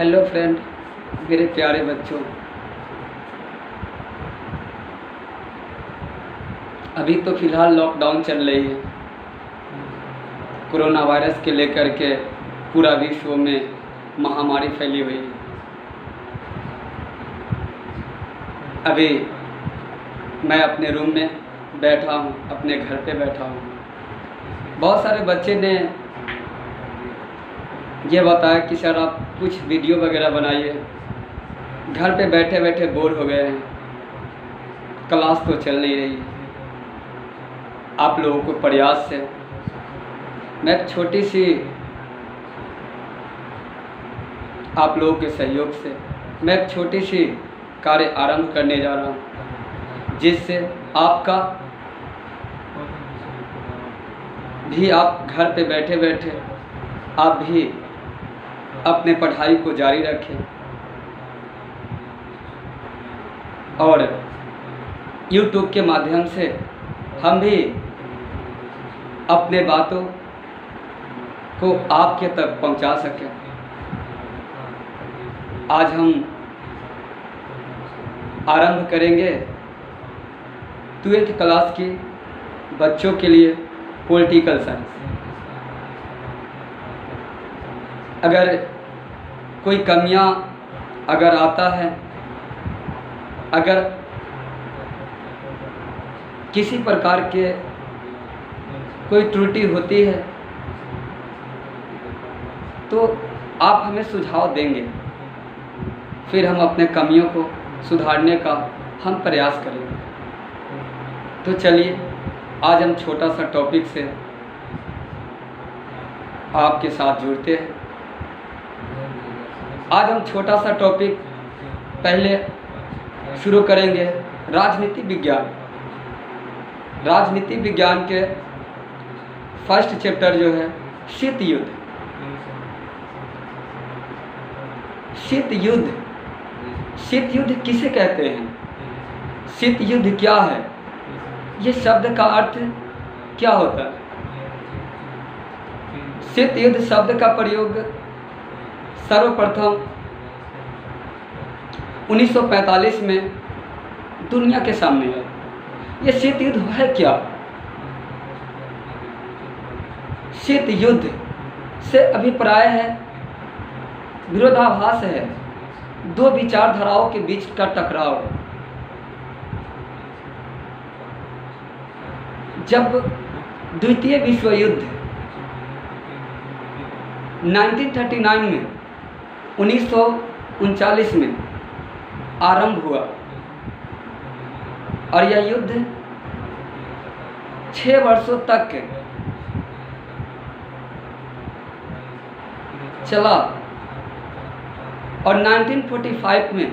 Hello friend, मेरे प्यारे बच्चों। अभी तो फ़िलहाल लॉकडाउन चल रही है। कोरोना वायरस के लेकर के पूरा विश्व में महामारी फैली हुई है। अभी मैं अपने रूम में बैठा हूँ, अपने घर पे बैठा हूँ। बहुत सारे बच्चे ने ये बताया कि सर आप कुछ वीडियो वगैरह बनाइए, घर पे बैठे बैठे बोर हो गए हैं, क्लास तो चल नहीं रही। आप लोगों को प्रयास से मैं छोटी सी आप लोगों के सहयोग से मैं एक छोटी सी कार्य आरंभ करने जा रहा हूँ, जिससे आपका भी आप घर पे बैठे बैठे आप भी अपने पढ़ाई को जारी रखें और YouTube के माध्यम से हम भी अपने बातों को आपके तक पहुंचा सकें। आज हम आरंभ करेंगे 12th क्लास की बच्चों के लिए पॉलिटिकल साइंस। अगर कोई कमियां अगर आता है, अगर किसी प्रकार के कोई त्रुटि होती है तो आप हमें सुझाव देंगे, फिर हम अपने कमियों को सुधारने का हम प्रयास करेंगे। तो चलिए आज हम छोटा सा टॉपिक से आपके साथ जुड़ते हैं। आज हम छोटा सा टॉपिक पहले शुरू करेंगे राजनीति विज्ञान। राजनीति विज्ञान के फर्स्ट चैप्टर जो है शीत युद्ध। शीत युद्ध, शीत युद्ध किसे कहते हैं? शीत युद्ध क्या है? ये शब्द का अर्थ क्या होता है? शीत युद्ध शब्द का प्रयोग सर्वप्रथम 1945 में दुनिया के सामने है। ये शीत युद्ध है क्या? शीत युद्ध से अभिप्राय है, विरोधाभास है, दो विचारधाराओं के बीच का टकराव। जब द्वितीय विश्व युद्ध 1939 में 1939 में आरंभ हुआ और यह युद्ध 6 वर्षों तक चला और 1945 में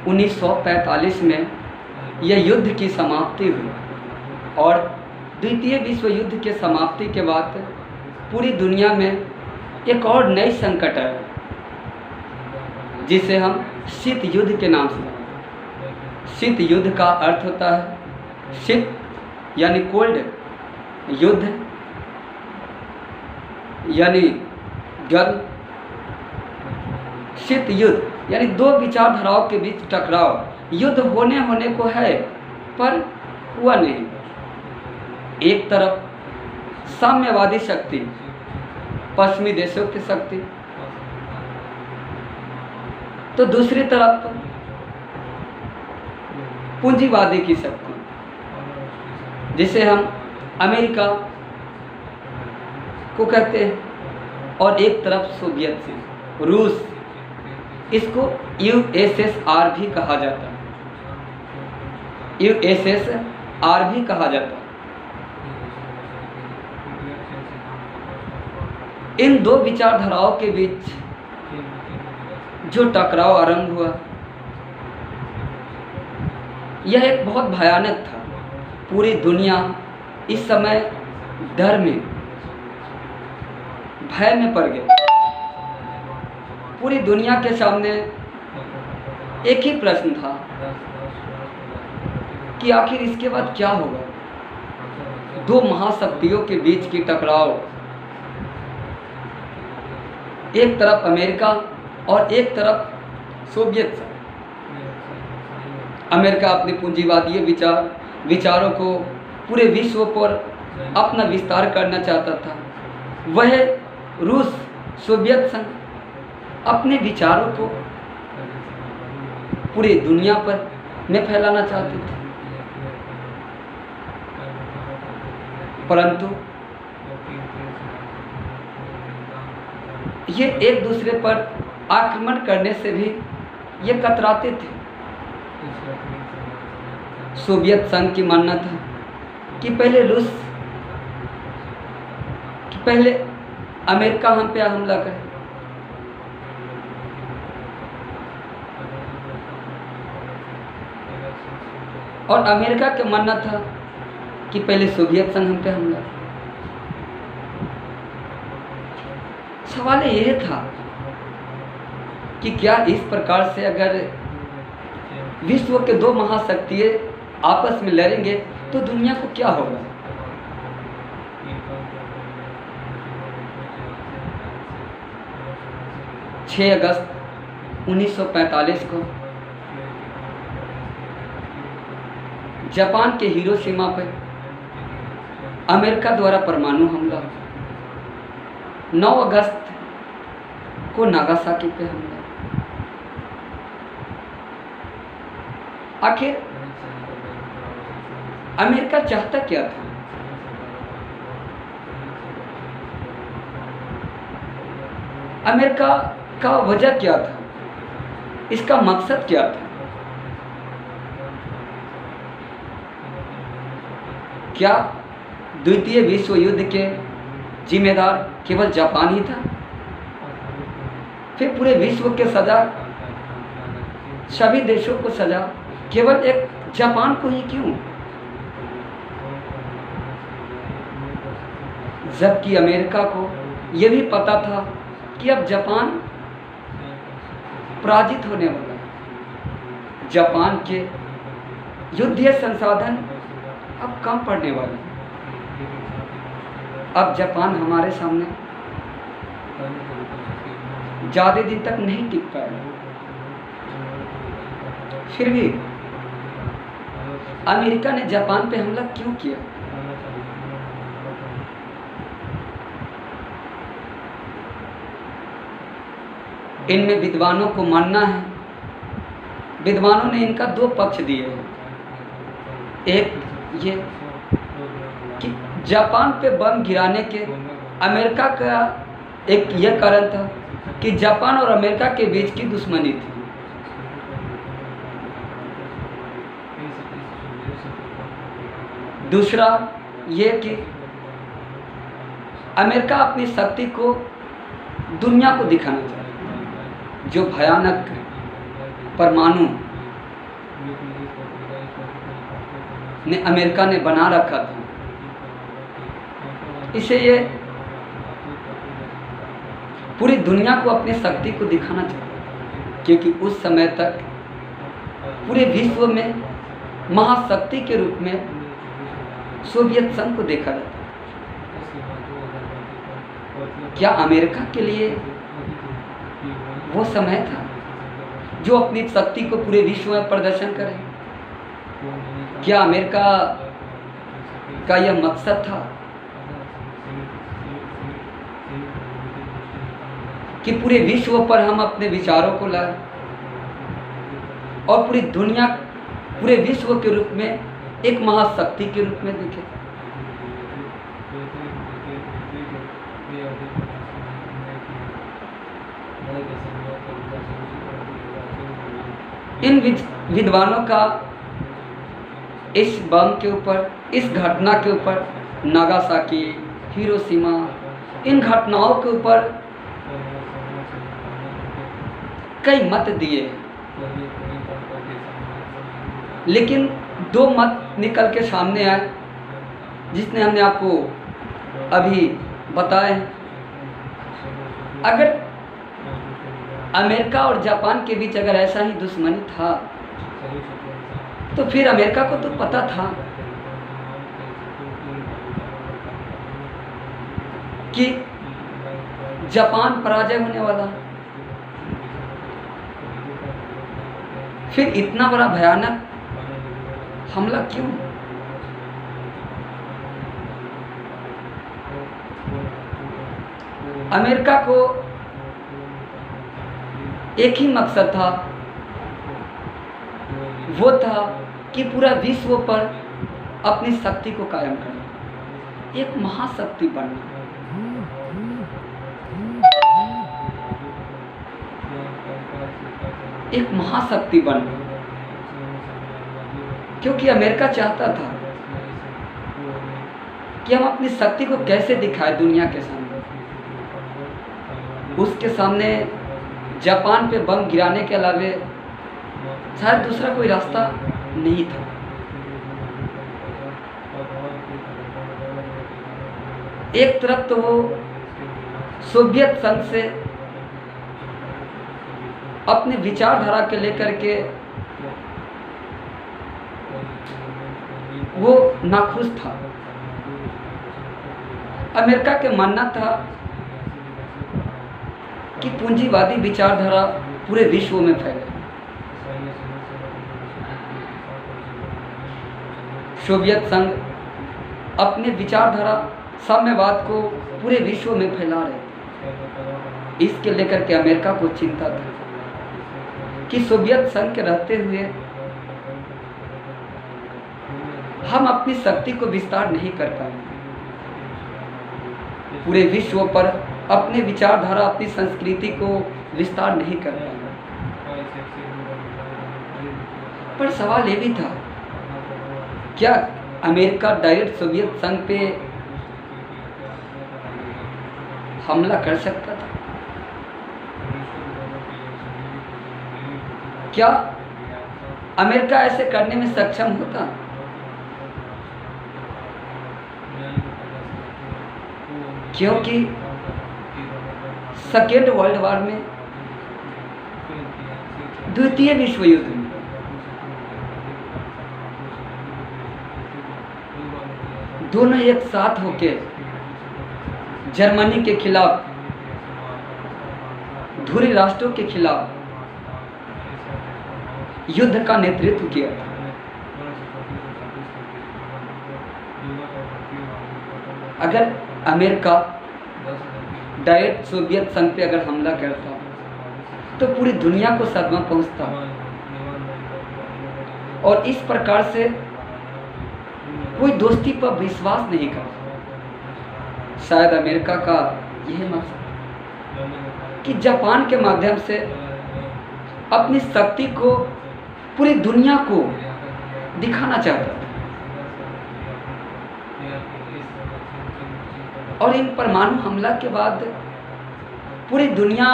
1945 में यह युद्ध की समाप्ति हुई और द्वितीय विश्व युद्ध के समाप्ति के बाद पूरी दुनिया में एक और नई संकट है, जिसे हम शीत युद्ध के नाम से जानते हैं। शीत युद्ध का अर्थ होता है शीत यानी कोल्ड, युद्ध यानी गर्म। शीत युद्ध यानी दो विचारधाराओं के बीच टकराव। युद्ध होने को है पर हुआ नहीं। एक तरफ साम्यवादी शक्ति, पश्चिमी देशों की शक्ति, तो दूसरी तरफ पूंजीवादी की शक्ति, जिसे हम अमेरिका को कहते हैं, और एक तरफ सोवियत संघ, रूस, इसको यूएसएसआर भी कहा जाता है। यूएसएसआर भी कहा जाता है। इन दो विचारधाराओं के बीच जो टकराव आरंभ हुआ, यह एक बहुत भयानक था। पूरी दुनिया इस समय डर में, भय में पड़ गई। पूरी दुनिया के सामने एक ही प्रश्न था कि आखिर इसके बाद क्या होगा। दो महाशक्तियों के बीच की टकराव एक तरफ अमेरिका और एक तरफ सोवियत संघ। अमेरिका अपने पूंजीवादी विचारों को पूरे विश्व पर अपना विस्तार करना चाहता था। वह रूस सोवियत संघ अपने विचारों को पूरी दुनिया पर में फैलाना चाहते थे, परंतु ये एक दूसरे पर आक्रमण करने से भी ये कतराते थे। सोवियत संघ की मानना था कि पहले अमेरिका हम पे हमला करे, और अमेरिका का मानना था कि पहले सोवियत संघ हम पे हमला करे। सवाल यह था कि क्या इस प्रकार से अगर विश्व के दो महाशक्तियाँ आपस में लड़ेंगे तो दुनिया को क्या होगा। 6 अगस्त 1945 को जापान के हिरोशिमा पर अमेरिका द्वारा परमाणु हमला, 9 अगस्त को नागासाकी पे हमला। आखिर अमेरिका चाहता क्या था? अमेरिका का वजह क्या था? इसका मकसद क्या था? क्या द्वितीय विश्व युद्ध के जिम्मेदार केवल जापान ही था? फिर पूरे विश्व के सजा, सभी देशों को सजा केवल एक जापान को ही क्यों? जबकि अमेरिका को यह भी पता था कि अब जापान पराजित होने वाला है, जापान के युद्धीय संसाधन अब कम पड़ने वाले हैं, अब जापान हमारे सामने ज़्यादा दिन तक नहीं टिक पाएगा। फिर भी अमेरिका ने जापान पे हमला क्यों किया? इनमें विद्वानों को मानना है, विद्वानों ने इनका 2 पक्ष दिए हैं। एक ये कि जापान पे बम गिराने के अमेरिका का एक यह कारण था कि जापान और अमेरिका के बीच की दुश्मनी थी। दूसरा ये कि अमेरिका अपनी शक्ति को दुनिया को दिखाना चाहता है, जो भयानक परमाणु ने अमेरिका ने बना रखा था। इसे ये पूरी दुनिया को अपनी शक्ति को दिखाना चाहता, क्योंकि उस समय तक पूरे विश्व में महाशक्ति के रूप में सोवियत संघ को देखा जाता। क्या अमेरिका के लिए वो समय था जो अपनी शक्ति को पूरे विश्व में प्रदर्शन करे? क्या अमेरिका का यह मकसद था कि पूरे विश्व पर हम अपने विचारों को लाएं और पूरी दुनिया पूरे विश्व के रूप में एक महाशक्ति के रूप में दिखे? इन विद्वानों का इस बम के ऊपर, इस घटना के ऊपर, नागासाकी, हिरोशिमा, इन घटनाओं के ऊपर कई मत दिए, लेकिन 2 मत निकल के सामने आए जिसने हमने आपको अभी बताए। अगर अमेरिका और जापान के बीच अगर ऐसा ही दुश्मनी था तो फिर अमेरिका को तो पता था कि जापान पराजय होने वाला। फिर इतना बड़ा भयानक हमला क्यों? अमेरिका को एक ही मकसद था, वो था कि पूरा विश्व पर अपनी शक्ति को कायम करना, एक महाशक्ति बनना। एक महाशक्ति बनना, क्योंकि अमेरिका चाहता था कि हम अपनी शक्ति को कैसे दिखाएं दुनिया के सामने। उसके सामने जापान पे बम गिराने के अलावे शायद दूसरा कोई रास्ता नहीं था। एक तरफ तो वो सोवियत संघ से अपने विचारधारा के लेकर के वो नाखुश था। अमेरिका के मानना था कि पूंजीवादी विचारधारा पूरे विश्व में फैले। सोवियत संघ अपने विचारधारा साम्यवाद को पूरे विश्व में फैला रहे। इसके लेकर के अमेरिका को चिंता थी कि सोवियत संघ के रहते हुए हम अपनी शक्ति को विस्तार नहीं कर पाएंगे, पूरे विश्व पर अपने विचारधारा, अपनी संस्कृति को विस्तार नहीं कर पाएंगे। पर सवाल ये भी था, क्या अमेरिका डायरेक्ट सोवियत संघ पे हमला कर सकता था? क्या अमेरिका ऐसे करने में सक्षम होता? क्योंकि सेकेंड वर्ल्ड वॉर में, द्वितीय विश्व युद्ध में दोनों एक साथ होके जर्मनी के खिलाफ, धुरी राष्ट्रों के खिलाफ युद्ध का नेतृत्व किया था। अगर अमेरिका डायरेक्ट सोवियत संघ पे अगर हमला करता तो पूरी दुनिया को सदमा पहुंचता, और इस प्रकार से कोई दोस्ती पर विश्वास नहीं करता। शायद अमेरिका का यह मकसद कि जापान के माध्यम से अपनी शक्ति को पूरी दुनिया को दिखाना चाहता था, और इन परमाणु हमला के बाद पूरी दुनिया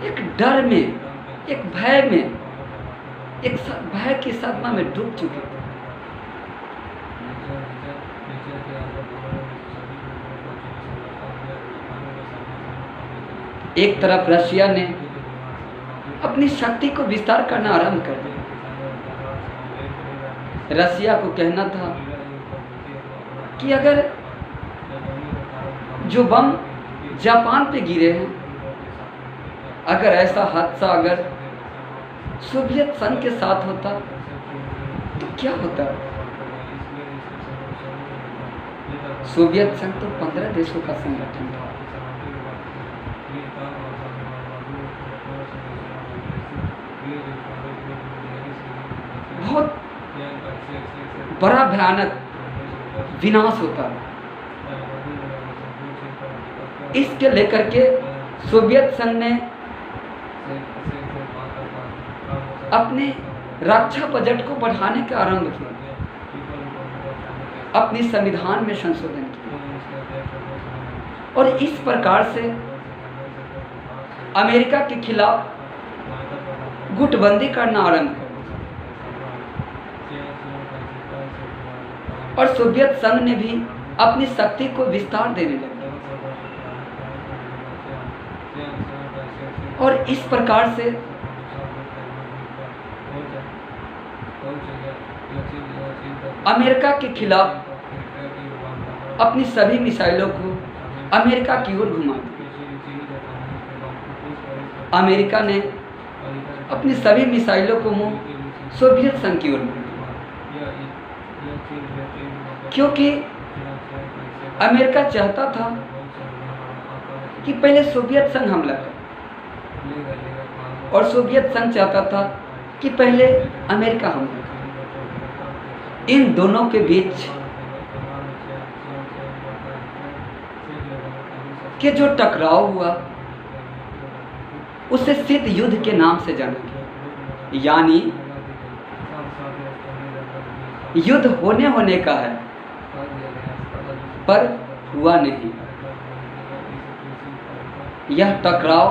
एक डर में, एक भय में, एक भय की सदमा में डूब चुकी थी। एक तरफ रशिया ने अपनी शक्ति को विस्तार करना आरंभ कर दिया। रशिया को कहना था कि अगर जो बम जापान पे गिरे हैं, अगर ऐसा हादसा अगर सोवियत संघ के साथ होता तो क्या होता? सोवियत संघ तो 15 देशों का संगठन था। बहुत बड़ा भयानक विनाश होता है। इसके लेकर के सोवियत संघ ने अपने रक्षा बजट को बढ़ाने का आरंभ किया, अपने संविधान में संशोधन किया, और इस प्रकार से अमेरिका के खिलाफ गुटबंदी करना आरंभ किया। और सोवियत संघ ने भी अपनी शक्ति को विस्तार देने लगा, और इस प्रकार से अमेरिका के खिलाफ अपनी सभी मिसाइलों को अमेरिका की ओर घुमा दिया। अमेरिका ने अपनी सभी मिसाइलों को मुंह सोवियत संघ की ओर मोड़ दिया, क्योंकि अमेरिका चाहता था कि पहले सोवियत संघ हमला करे और सोवियत संघ चाहता था कि पहले अमेरिका हमला करे। इन दोनों के बीच के जो टकराव हुआ उसे शीत युद्ध के नाम से जाना गया, यानी युद्ध होने का है पर हुआ नहीं। यह टकराव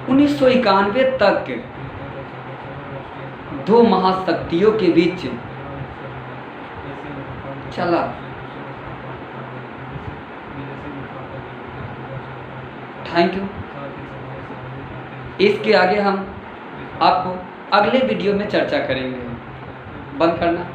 1991 तक दो महाशक्तियों के बीच चला। Thank you. इसके आगे हम आपको अगले वीडियो में चर्चा करेंगे। बंद करना।